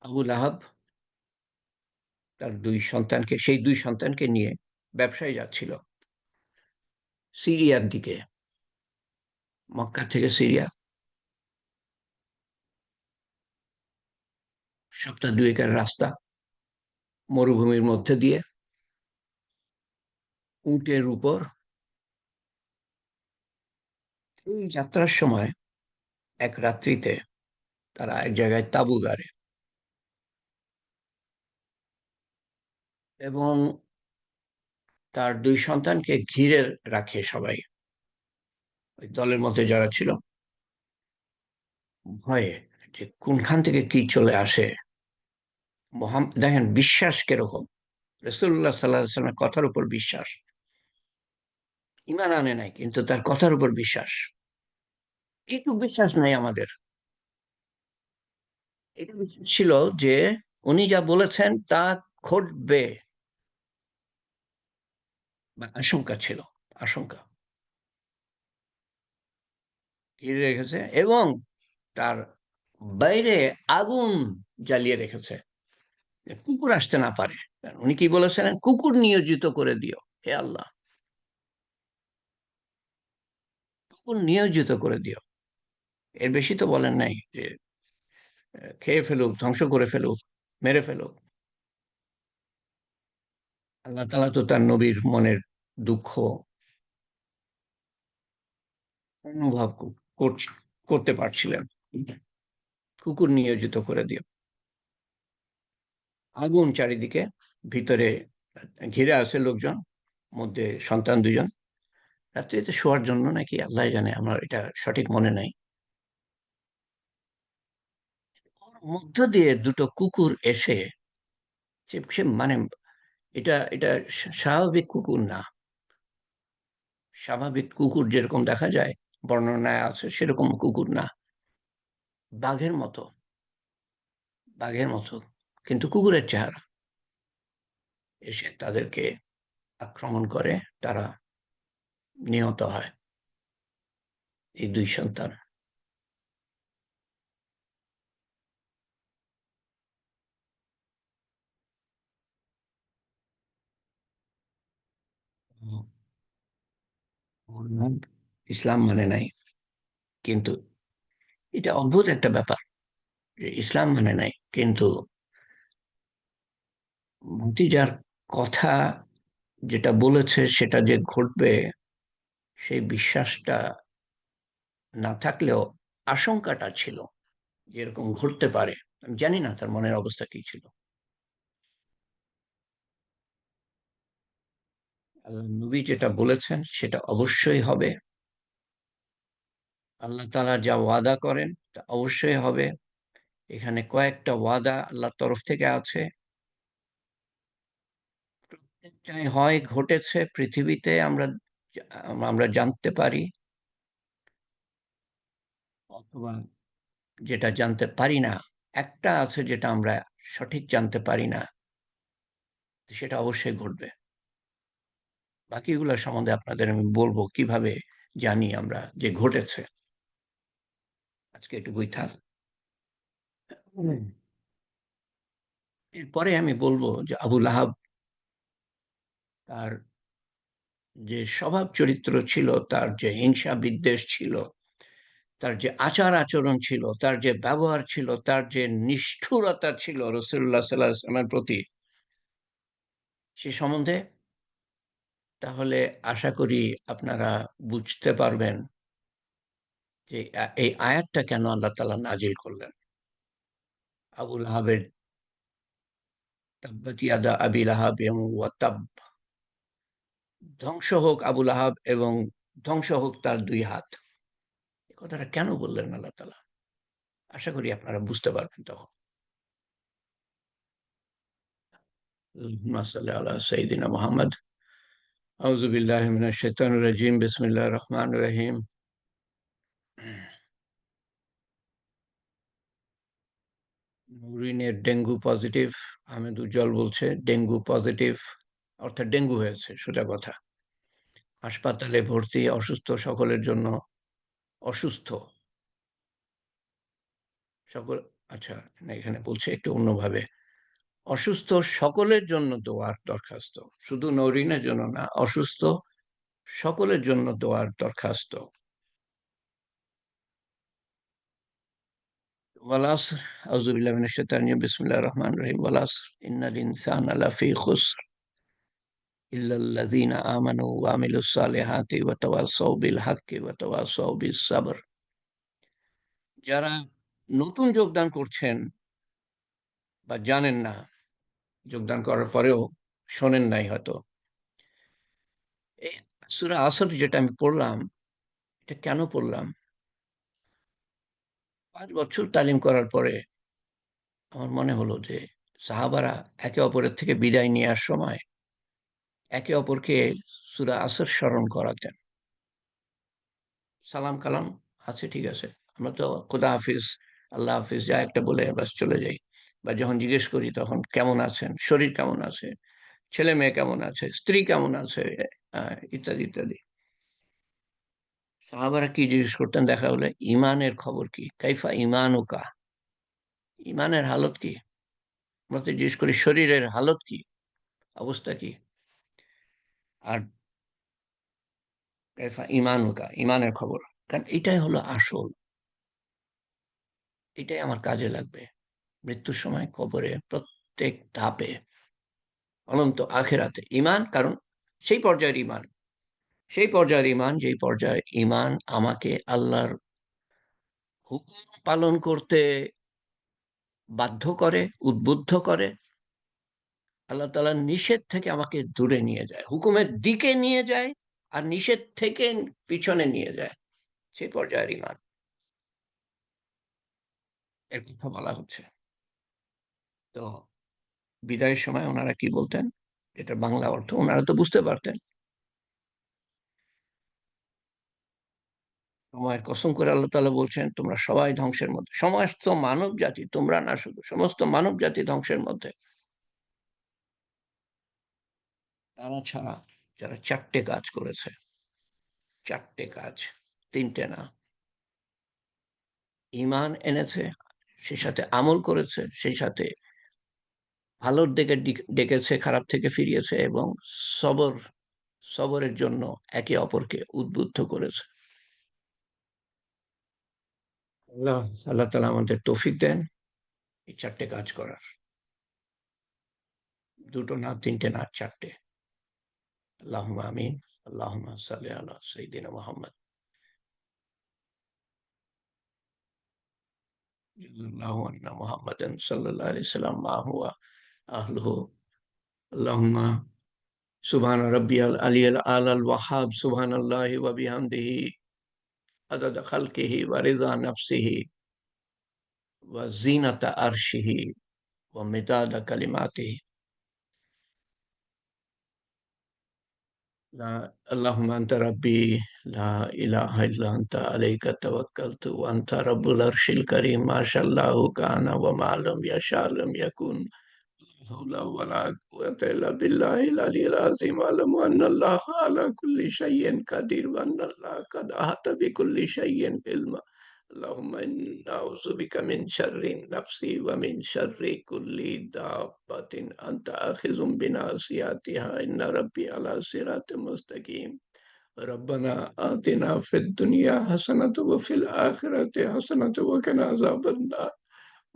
আবুল আহাব তার 2 সন্তানকে নিয়ে ব্যবসায় যাচ্ছিল সিরিয়ার দিকে। মক্কা থেকে সিরিয়া 2 সপ্তাহের রাস্তা, মরুভূমির মধ্যে দিয়ে, উটের উপর। এই যাত্রার সময় এক রাত্রিতে তারা এক জায়গায় তাঁবু গাড়ে, এবং তার 2 সন্তানকে ঘিরে রাখে সবাই, ওই দলের মধ্যে যারা ছিল, ভয়ে যে কোনখান থেকে কি চলে আসে। দেখেন বিশ্বাস কিরকম, রসুল্লাহ সাল্লাহ সাল্লামের কথার উপর বিশ্বাস। ইমান আনে নাই, কিন্তু তার কথার উপর বিশ্বাস। একটু বিশ্বাস নাই আমাদের। এটা বিশ্বাস ছিল যে উনি যা বলেছেন তা ঘটবে, বা আশঙ্কা ছিল, আশঙ্কা ঘিরে রেখেছে, এবং তার বাইরে আগুন জ্বালিয়ে রেখেছে, যে কুকুর আসতে না পারে। উনি কি বলেছিলেন? কুকুর নিয়োজিত করে দিও হে আল্লাহ, কুকুর নিয়োজিত করে দিও। এর বেশি তো বলেন নাই যে খেয়ে ফেলুক, ধ্বংস করে ফেলুক। মেরে ফেলো। আল্লাহ তাআলা তো তার নবীর মনের দুঃখ অনুভব করছ- করতে পারছিলেন, কুকুর নিয়োজিত করে দিয়ে। আগুন চারিদিকে, ভিতরে ঘিরে আছে লোকজন, মধ্যে সন্তান দুজন। রাত্রিতে শোয়ার জন্য নাকি আল্লাহ জানে, আমার এটা সঠিক মনে নাই। ওর মধ্য দিয়ে দুটো কুকুর এসে, সে মানে এটা স্বাভাবিক কুকুর না। স্বাভাবিক কুকুর যেরকম দেখা যায়, বর্ণনায় আছে, সেরকম কুকুর না। বাঘের মতো, বাঘের মতো, কিন্তু কুকুরের চেহারা। এসে তাদেরকে আক্রমণ করে, তারা নিহত হয়, এই দুই সন্তান। ওর নাম ইসলাম মানে নাই, কিন্তু এটা অদ্ভুত একটা ব্যাপার যে ইসলাম মানে নাই, কিন্তু ভাতিজার কথা যেটা বলেছে সেটা যে ঘটবে, সেই বিশ্বাসটা না থাকলেও আশঙ্কাটা ছিল যে এরকম ঘটতে পারে। আমি জানি না তার মনের অবস্থা কি ছিল। আল্লাহ নবী যেটা বলেছেন সেটা অবশ্যই হবে। আল্লাহ তাআলা যা ওয়াদা করেন তা অবশ্যই হবে। এখানে কয়েকটা ওয়াদা আল্লাহর তরফ থেকে আছে। প্রত্যেকটাই হয় ঘটেছে পৃথিবীতে, আমরা জানতে পারি, অথবা যেটা জানতে পারি না। একটা আছে যেটা আমরা সঠিক জানতে পারি না, সেটা অবশ্যই ঘটবে। বাকিগুলো সম্বন্ধে আপনাদের আমি বলবো কিভাবে জানি আমরা যে ঘটেছে। আজকে এটুকুই থাক। হুম। এরপরে আমি বলবো যে আবুল আহাব, তার যে স্বভাব চরিত্র ছিল, তার যে হিংসা বিদ্বেষ ছিল, তার যে আচার আচরণ ছিল, তার যে ব্যবহার ছিল, তার যে নিষ্ঠুরতা ছিল রাসূলুল্লাহ সাল্লাল্লাহু আলাইহি ওয়াসাল্লামের প্রতি, সে সম্বন্ধে তাহলে আশা করি আপনারা বুঝতে পারবেন যে এই আয়াতটা কেন আল্লাহ তাআলা নাজিল করলেন। আবুল আহাবের তাব্বাত ইয়াদা আবি লাহাবিন ওয়া তাব, ধ্বংস হোক আবুল আহাব এবং ধ্বংস হোক তার দুই হাত। এই কথাটা কেন বললেন আল্লাহ তাআলা? আশা করি আপনারা বুঝতে পারবেন তখন। আল্লাহুম্মা সাল্লি আলা সাইয়্যিদিনা মুহাম্মদ। আউযু বিল্লাহি মিনাশ শাইতানির রাজিম। বিসমিল্লাহির রহমানির রহিম। নওরিনের ডেঙ্গু পজিটিভ। আহমেদ উজ্জ্বল বলছে ডেঙ্গু পজিটিভ, অর্থাৎ ডেঙ্গু হয়েছে, সোজা কথা। হাসপাতালে ভর্তি, অসুস্থ সকলের জন্য, অসুস্থ সকল, আচ্ছা, না, এখানে বলছে একটু অন্যভাবে। অসুস্থ সকলের জন্য দোয়ার দরখাস্ত, শুধু নওরিনের জন্য না, অসুস্থ সকলের জন্য দোয়ার দরখাস্ত। ওয়াল আসর, আউযু বিল্লাহি মিনাশ শাইতানির রাজিম। বিসমিল্লাহির রহমানির রহিম। ওয়াল আসর ইন্নাল ইনসানা লাফি খুসর ইল্লাল্লাযীনা আমানু ওয়া আমিলুস সালিহাতি ওয়া তাওয়াসাউ বিল হাক্কি ওয়া তাওয়াসাউ বিস সাবর। যারা নতুন যোগদান করছেন বা জানেন না, যোগদান করার পরেও শোনেন নাই হয়তো, এই সূরা আসর যেটা আমি পড়লাম, এটা কেন পড়লাম? ৫ বছর তালিম করার পরে আমার মনে হলো যে সাহাবারা একে অপরের থেকে বিদায় নেয়ার সময় একে অপরকে সূরা আসর স্মরণ করাতেন। সালাম কালাম আছে, ঠিক আছে। আমরা তো খোদা হাফিজ, আল্লাহ হাফিজ যা একটা বলে ব্যাস চলে যাই। বা যখন জিজ্ঞেস করি তখন কেমন আছেন, শরীর কেমন আছে, ছেলে মেয়ে কেমন আছে, স্ত্রী কেমন আছে, ইত্যাদি ইত্যাদি। সাহাবারা কি জিজ্ঞেস করতেন দেখা হলে? ইমানের খবর কি, কাইফা ইমানুকা, ইমানের হালত কি। আমরা তো জিজ্ঞেস করি শরীরের হালত কি, অবস্থা কি। আর কাইফা ইমানুকা, ইমানের খবর। কারণ এটাই হলো আসল, এটাই আমার কাজে লাগবে। মৃত্যুর সময়, কবরে, প্রত্যেক ধাপে, অনন্ত আখেরাতে ঈমান। কারণ সেই পর্যায়ের ঈমান, সেই পর্যায়ের ঈমান, যেই পর্যায়ের ঈমান আমাকে আল্লাহর হুকুম পালন করতে বাধ্য করে, উদ্বুদ্ধ করে, আল্লাহ তাআলার নিষেধ থেকে আমাকে দূরে নিয়ে যায়, হুকুমের দিকে নিয়ে যায়, আর নিষেধ থেকে পিছনে নিয়ে যায়, সেই পর্যায়ের ঈমান এর কথা বলা হচ্ছে। তো বিদায়ের সময় ওনারা কি বলতেন, এটা বাংলা অর্থ ওনারা তো বুঝতে পারতেন। সময়ের কসম করে আল্লাহ তাআলা বলছেন, তোমরা সবাই ধ্বংসের মধ্যে, সমস্ত মানব জাতি, তোমরা না শুধু, সমস্ত মানব জাতি ধ্বংসের মধ্যে, তারা ছাড়া যারা চারটে কাজ করেছে, চারটে কাজ, তিনটে না, ঈমান এনেছে, সেই সাথে আমল করেছে, সেই সাথে ভালোর দিকে ডেকেছে, খারাপ থেকে ফিরিয়েছে, এবং সবর, সবরের জন্য একে অপরকে উদ্বুদ্ধ করেছে। আল্লাহ আল্লাহ তাআলা আমাদের তৌফিক দেন এই চারটে কাজ করার। দুটো না, তিনটে না, চারটে। আল্লাহুম্মা আমিন। আল্লাহুম্মা সাল্লি আলা সাইয়্যিদিনা মুহাম্মদ সাল্লাল্লাহু আন্না মুহাম্মাদান সাল্লাল্লাহু আলাইহি ওয়াসাল্লাম মা হুয়া আহলুহু। আল্লাহুম্মা সুবহানা রাব্বিয়াল আলিয়্যিল আ'লাল ওয়াহ্হাব, সুবহানাল্লাহি ওয়া বিহামদিহি আদাদা খালকিহি ওয়া রিযা নাফসিহি ওয়া জিনাতা আরশিহি ওয়া মিদাদা কালিমাতিহি। লা আল্লাহুম্মা আনতা রাব্বি লা ইলাহা ইল্লা আনতা আলাইকা তাওয়াক্কালতু ওয়া আনতা রাব্বুল আরশিল কারীম মা শাআল্লাহু কানা ওয়া মা লাম ইয়াশা লাম ইয়াকুন। লা হাওলা ওয়া লা কুওয়াতা ইল্লা বিল্লাহিল আলিয়্যিল আযীম। আ'লামু আন্নাল্লাহা আলা কুল্লি শাইইন কাদির ওয়া আন্নাল্লাহা কাদ আহাতা বিকুল্লি শাইইন ইলমা। আল্লাহুম্মা ইন্না আউযু বিকা মিন শাররি নাফসি ওয়া মিন শাররি কুল্লি দাব্বাতিন আনতা আখিযুম বিনাসিয়াতিহা ইন্না রাব্বি আলা সিরাতিম মুস্তাকিম। রব্বানা আতিনা ফিদ দুনিয়া হাসানাতাও ওয়া ফিল আখিরাতি হাসানাতাও ওয়া কিনা আযাবান নার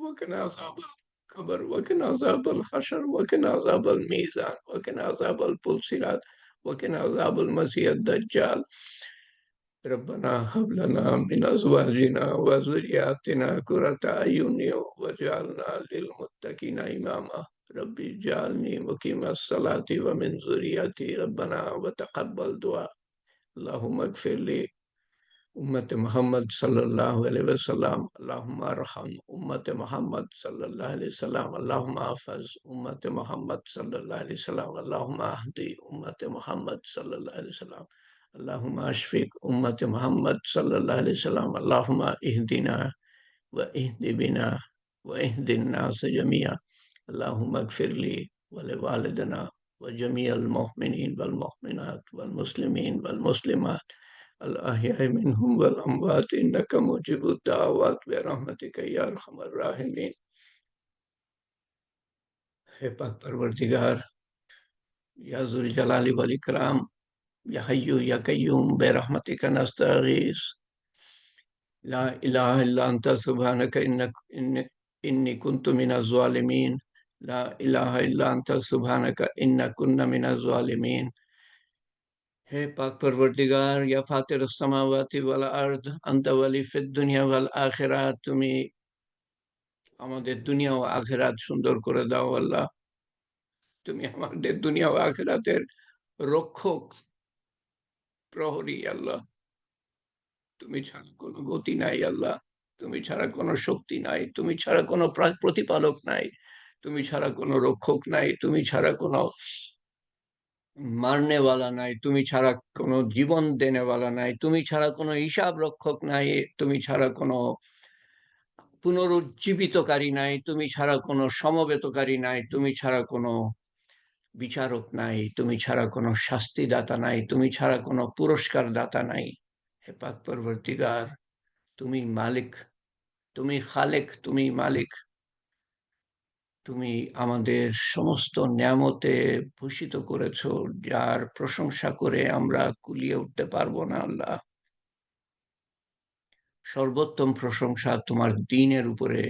ওয়া কিনা আযাবাল কবর ওয়া কিনা আযাবাল হাশর ওয়া কিনা আযাবাল মিজান ওয়া কিনা আযাবাল পুলসিরাত ওয়া কিনা আযাবাল মাসিয়াদ দাজ্জাল। ربنا هب لنا من أزواجنا وذرياتنا قرة أعين واجعلنا للمتقين إماما رب اجعلني مقيم الصلاة ومن ذريتي ربنا وتقبل دعاء. اللهم اغفر لي أمة محمد صلى الله عليه وسلم. اللهم ارحم أمة محمد صلى الله عليه وسلم. اللهم احفظ أمة محمد صلى الله عليه وسلم. اللهم اهدي أمة محمد صلى الله عليه وسلم. اللهم اشفق أمة محمد صلى الله عليه وسلم. اللهم اهدنا واهد بنا واهد الناس جميعا. اللهم اغفر لي ولوالدنا وجميع المؤمنين والمؤمنات والمسلمين والمسلمات الأحياء منهم والأموات إنك مجيب الدعوات برحمتك يا أرحم الراحمين. हे पाक परवरदिगार, या जुल जलाली वल इकराम, या हय्यु या कय्यूम बिरहमतिका नस्तगीस। ला इलाहा इल्ला अंता सुब्हानका इन्नी कुन्तु मिनज़ ज़ालिमीन। ला इलाहा इल्ला अंता सुब्हानका इन्ना कुन्ना मिनज़ ज़ालिमीन। हे पाक परवरदिगार, या फातिर समावाति वल अर्द, अंत वली फिद दुनिया वल आखिरात, তুমি আমাদের দুনিয়া ও আখিরাত সুন্দর করে দাও আল্লাহ। তুমি আমাদের দুনিয়া ও আখিরাতের রক্ষক, প্রহরী আল্লাহ। তুমি ছাড়া কোনো গতি নাই আল্লাহ, তুমি ছাড়া কোনো শক্তি নাই, তুমি ছাড়া কোনো প্রতিপালক নাই, তুমি ছাড়া কোনো রক্ষক নাই, তুমি ছাড়া কোনো মারনেওয়ালা নাই, তুমি ছাড়া কোনো জীবন দেনেওয়ালা নাই, তুমি ছাড়া কোনো হিসাব রক্ষক নাই, তুমি ছাড়া কোনো পুনরুজ্জীবিতকারী নাই, তুমি ছাড়া কোনো সমবেতকারী নাই, তুমি ছাড়া কোনো বিচারক নাই, তুমি ছাড়া কোনো শাস্তিদাতা নাই, তুমি ছাড়া কোনো পুরস্কার দাতা নাই। হে পাক পরবর্তীগার, তুমি মালিক, তুমি খালেক, তুমি মালিক, তুমি আমাদের সমস্ত নিয়ামতে ভূষিত করেছো, যার প্রশংসা করে আমরা কুলিয়ে উঠতে পারবো না আল্লাহ। সর্বোত্তম প্রশংসা তোমার দ্বীনের উপরে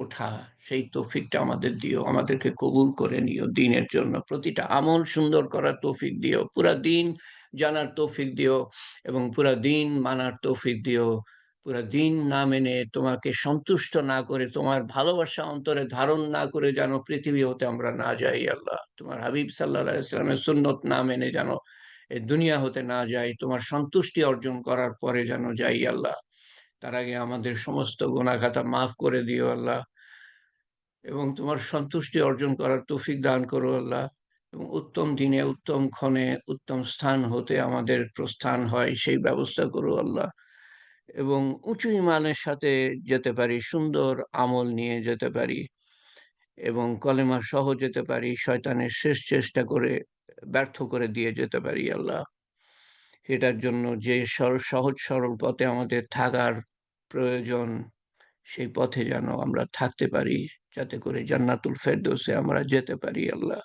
ওঠা, সেই তৌফিকটা আমাদের দিও। আমাদেরকে কবুল করে নিও দ্বীনের জন্য। প্রতিটা আমল সুন্দর করার তৌফিক দিও। পুরা দ্বীন জানার তৌফিক দিও এবং পুরা দ্বীন মানার তৌফিক দিও। পুরা দ্বীন না মেনে, তোমাকে সন্তুষ্ট না করে, তোমার ভালোবাসা অন্তরে ধারণ না করে যেন পৃথিবী হতে আমরা না যাই আল্লাহ। তোমার হাবিব সাল্লাল্লাহু আলাইহি ওয়াসাল্লামের সুন্নত না মেনে যেন এই দুনিয়া হতে না যাই। তোমার সন্তুষ্টি অর্জন করার পরে যেন যাই আল্লাহ। তার আগে আমাদের সমস্ত গুনাহ খাতা মাফ করে দিও আল্লাহ, এবং তোমার সন্তুষ্টি অর্জন করার তৌফিক দান করো আল্লাহ। এবং উত্তম দিনে, উত্তম ক্ষণে, উত্তম স্থান হতে আমাদের প্রস্থান হয় সেই ব্যবস্থা করো আল্লাহ। এবং উঁচু ইমানের সাথে যেতে পারি, সুন্দর আমল নিয়ে যেতে পারি, এবং কলেমা সহ যেতে পারি, শয়তানের শেষ চেষ্টা করে ব্যর্থ করে দিয়ে যেতে পারি আল্লাহ। এটার জন্য যে সহজ সরল পথে আমাদের থাকার প্রয়োজন, সেই পথে যেন আমরা থাকতে পারি, যাতে করে জান্নাতুল ফেরদৌসে আমরা যেতে পারি আল্লাহ।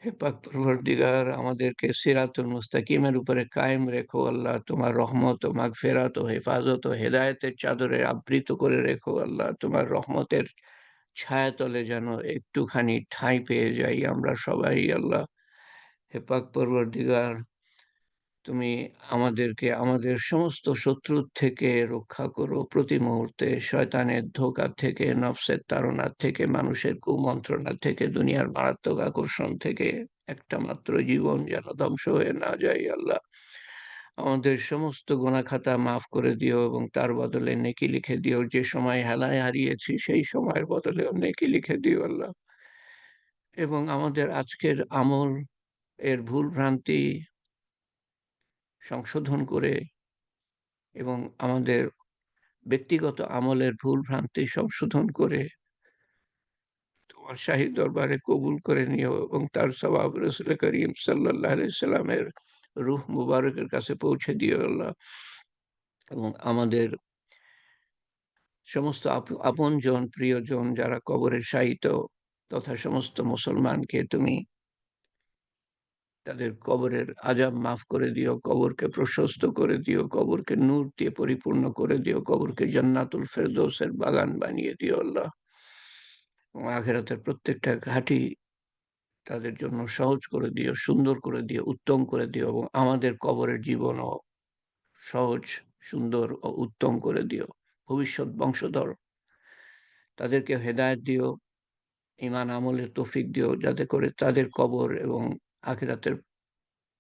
হে পাক পরওয়ারদিগার, আমাদেরকে সিরাতুল মুস্তাকিমের উপরে কায়েম রেখো আল্লাহ। তোমার রহমত ও মাগফিরাত ও হেফাজত ও হেদায়েতের চাদরে আবৃত করে রেখো আল্লাহ। তোমার রহমতের ছায়াতলে যেন একটুখানি ঠাঁই পেয়ে যাই আমরা সবাই আল্লাহ। হে পাক পরওয়ারদিগার, তুমি আমাদেরকে আমাদের সমস্ত শত্রুর থেকে রক্ষা করো প্রতি মুহূর্তে, শয়তানের ধোঁকা থেকে, নফসের তাড়না থেকে, মানুষের কুমন্ত্রণা থেকে, দুনিয়ার মারাত্মক আকর্ষণ থেকে। একটা মাত্র জীবন যেন ধ্বংস হয়ে না যায় আল্লাহ। আমাদের সমস্ত গুনাহ খাতা মাফ করে দিও এবং তার বদলে নেকি লিখে দিও। যে সময় হেলায় হারিয়েছি সেই সময়ের বদলেও নেকি লিখে দিও আল্লাহ। এবং আমাদের আজকের আমল এর ভুল ভ্রান্তি সংশোধন করে, এবং আমাদের ব্যক্তিগত আমলের ভুল ভ্রান্তি সংশোধন করে তোমার শাহী দরবারে কবুল করে নিও, এবং তার সওয়াব রাসূল করিম সাল্লাল্লাহু আলাইহি সাল্লামের রূহ মুবারকের কাছে পৌঁছে দিও আল্লাহ। এবং আমাদের সমস্ত আপনজন প্রিয়জন যারা কবরে শায়িত, তথা সমস্ত মুসলমানকে তুমি তাদের কবরের আযাব মাফ করে দিও, কবরকে প্রশস্ত করে দিও, কবরকে নূর দিয়ে পরিপূর্ণ করে দিও, কবরকে জান্নাতুল ফেরদৌসের বাগান বানিয়ে দিও আল্লাহ। এবং আখিরাতের প্রত্যেকটা ঘাঁটি তাদের জন্য সহজ করে দিও, সুন্দর করে দিও, উত্তম করে দিও, এবং আমাদের কবরের জীবনও সহজ, সুন্দর ও উত্তম করে দিও। ভবিষ্যৎ বংশধর তাদেরকে হেদায়েত দিও, ঈমান আমলের তৌফিক দিও, যাতে করে তাদের কবর এবং আখিরাতের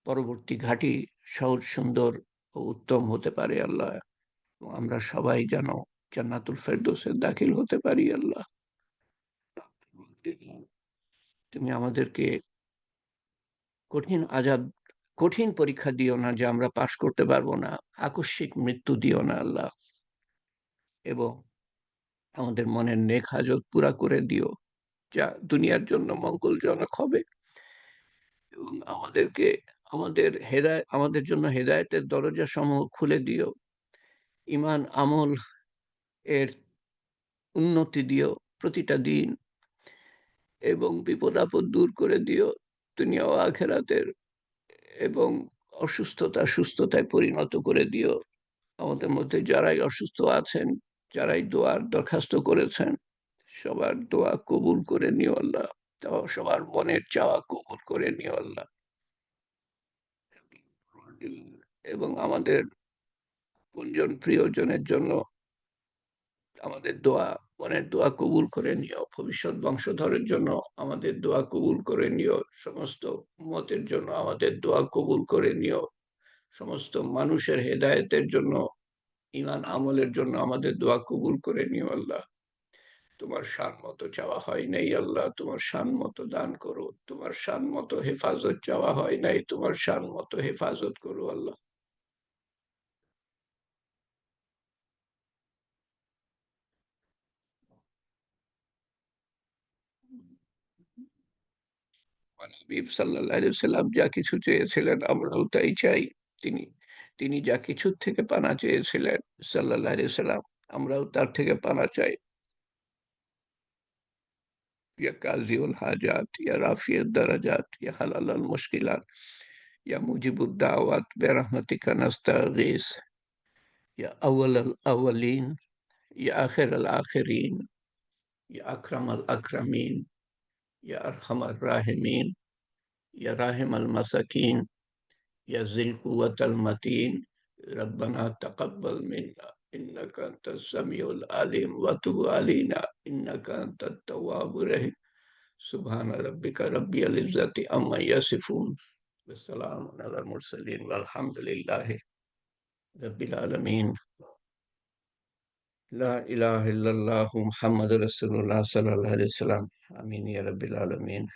পরবর্তী ঘাঁটি সহজ, সুন্দর ও উত্তম হতে পারে আল্লাহ। এবং আমরা সবাই যেন জান্নাতুল ফেরদৌসে দাখিল হতে পারি আল্লাহ। তুমি আমাদেরকে কঠিন আযাব, কঠিন পরীক্ষা দিও না যে আমরা পাশ করতে পারবো না। আকস্মিক মৃত্যু দিও না আল্লাহ। এবং আমাদের মনের নেক হাজত পুরা করে দিও, যা দুনিয়ার জন্য মঙ্গলজনক হবে। এবং আমাদেরকে আমাদের জন্য হেদায়েতের দরজা সমূহ খুলে দিও। ঈমান আমল এর উন্নতি দিও প্রতিটা দিন, এবং বিপদ আপদ দূর করে দিও দুনিয়া ও আখিরাতের। এবং অসুস্থতা সুস্থতায় পরিণত করে দিও। আমাদের মধ্যে যারাই অসুস্থ আছেন, যারাই দোয়ার দরখাস্ত করেছেন, সবার দোয়া কবুল করে নিও আল্লাহ। সবার মনের চাওয়া কবুল করে নিও আল্লাহ। এবং আমাদের আপনজন প্রিয়জনের জন্য আমাদের দোয়া, মনের দোয়া কবুল করে নিও। ভবিষ্যৎ বংশধরের জন্য আমাদের দোয়া কবুল করে নিও। সমস্ত উম্মতের জন্য আমাদের দোয়া কবুল করে নিও। সমস্ত মানুষের হেদায়েতের জন্য, ঈমান আমলের জন্য আমাদের দোয়া কবুল করে নিও আল্লাহ। তোমার শান মতো চাওয়া হয় নাই আল্লাহ, তোমার শান মতো দান করো। তোমার শান মতো হেফাজত চাওয়া হয় নাই, তোমার শান মতো হেফাজত করো আল্লাহ। হাবিব সাল্লাল্লাহু আলাইহি ওয়াসাল্লাম যা কিছু চেয়েছিলেন আমরাও তাই চাই। তিনি তিনি যা কিছুর থেকে পানা চেয়েছিলেন সাল্লাল্লাহু আলাইহি ওয়াসাল্লাম, আমরাও তার থেকে পানা চাই। ইয়া কাযিউল হাজাত, ইয়া রাফিউদ দারাজাত, ইয়া হালালাল মুশকিলাত, ইয়া মুজিবুদ দাওয়াত, বিরহমাতিকা নাস্তাগীস, ইয়া আউয়ালাল আউয়ালিন, ইয়া আখিরাল আখিরিন, یا اکرم الاکرمین، یا ارحم الراحمین، یا راحم المساکین، یا ذی القوة المتین، ربنا تقبل منا انك انت السميع العليم وتب علينا انك انت التواب الرحيم. سبحان ربك رب العزة عما يصفون والسلام على المرسلين والحمد لله رب العالمين. لا إله إلا الله محمد رسول الله صلى الله عليه وسلم. آمين يا رب العالمين.